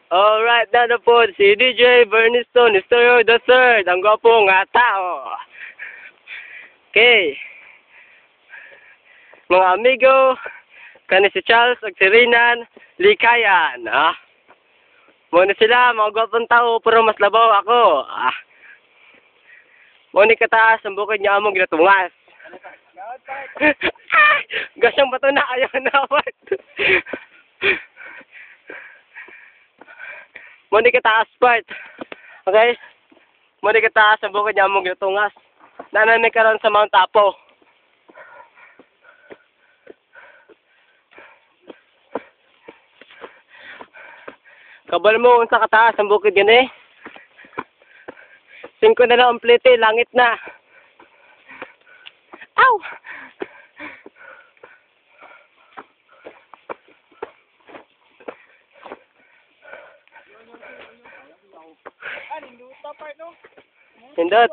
Alright, na po si DJ Berniston Historio the Third, ang gwapo nga tao. Okay. Mga amigo, kani si Charles ag si Rinan, likayan, ha? Muna sila, mga gwapong tao, pero mas labaw ako, ah. Muna kataas, ang bukid niya among ginatungas. Gasyang bato na, ayaw na, what? Muna kataas part. Okay? Muna kataas, ang bukid niya among ginatungas. Nanay karon sa Mount Apo. Kabal mo unsa kataas ang bukid gani. 5 na lang ang plete, langit na. Aw! Hindot.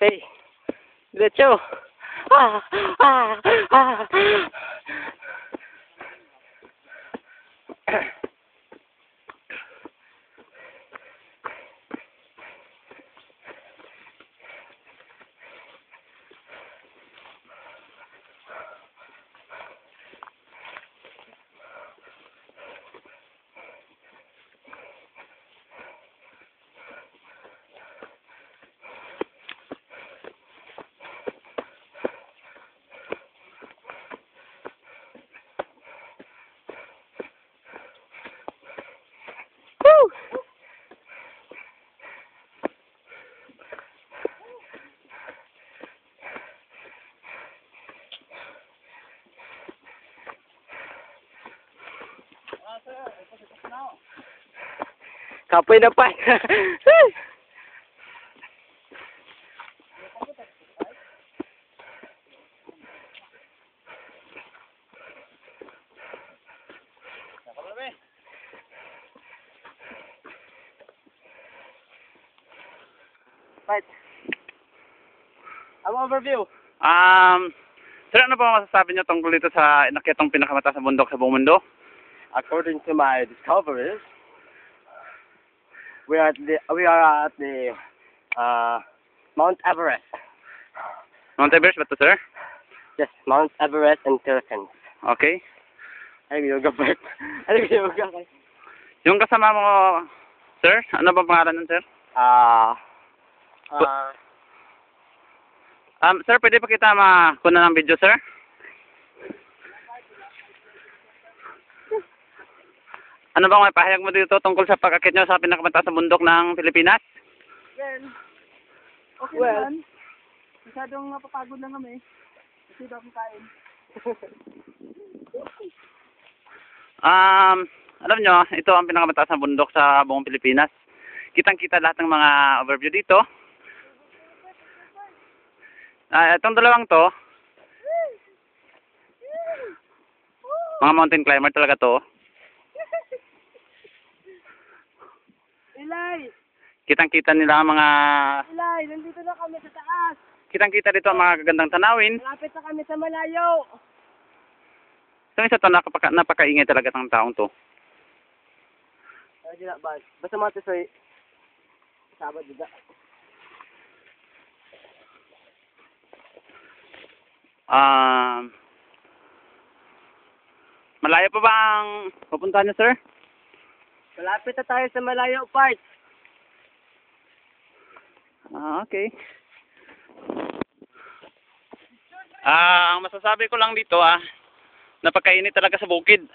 Hey, diretso. Ah, ah, ah. Kapoy na pa. Right. Ang overview. Sir, ano ba masasabi niyo tungkol dito sa inakyatong pinakamataas na bundok sa buong mundo? According to my discoveries, we are at the Mount Everest. Mount Everest ba to, sir? Yes, Mount Everest and Philippines. Okay. Ay, yoga part. Ay, yoga. Yung kasama mo, sir, ano ba pangalan nun, sir? Sir, pwede pa kita makuna ng video, sir? Ano bang may pahayag mo dito tungkol sa pag-akit nyo sa pinakamataas na bundok ng Pilipinas? Well, okay naman. Masyadong napapagod lang kami. Kasi daw akong kain. Alam nyo, ito ang pinakamataas na bundok sa buong Pilipinas. Kitang-kita lahat ng mga overview dito. Itong dalawang to, mga mountain climber talaga to. Ilay! Kitang-kita nila ang mga... Ilay! Nandito na kami sa taas! Kitang-kita dito ang mga gagandang tanawin. Malapit na kami sa malayo! So isa to, napakaingay talaga ng taong to. Ay, sila ba? Basta mga tisoy. Sabad juga. Malayo pa ba ang pupuntahan niyo, sir? Malapit na tayo sa malayo part. Okay. Ang masasabi ko lang dito, napakainit talaga sa bukid.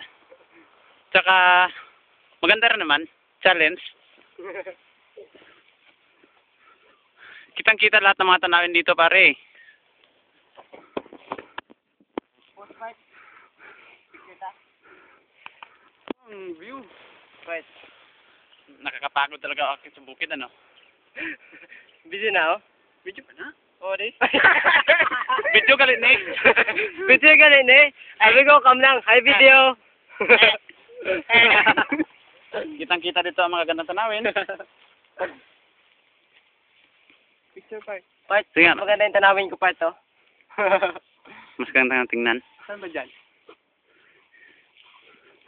Tsaka, maganda rin naman. Challenge. Kitang-kita lahat ng mga tanawin dito, pare. View. Right. Nakakapagod talaga akit sa bukid, ano? Busy na, oh? Video pa na? Oo, di. Video galit ni. Video galing eh. Sabi ko, come lang. Hi, video. Kitang-kita dito ang mga gandang tanawin. picture part. Part, Sige nga. maganda yung tanawin ko part, oh. Mas magandang tingnan. Saan ba dyan?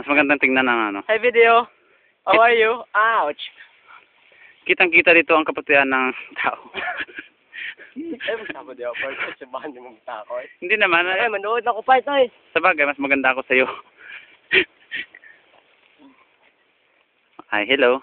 Mas magandang tingnan ang ano. Hi, video. How are you? Ouch. Kitang-kita dito ang kaputihan ng tao. Ay, magsama di ako, part. Sabahan niyo mong takot. Hindi naman. Ay, manood ako, part, ay. Sa bagay, mas maganda ako sa'yo. Ay, hello.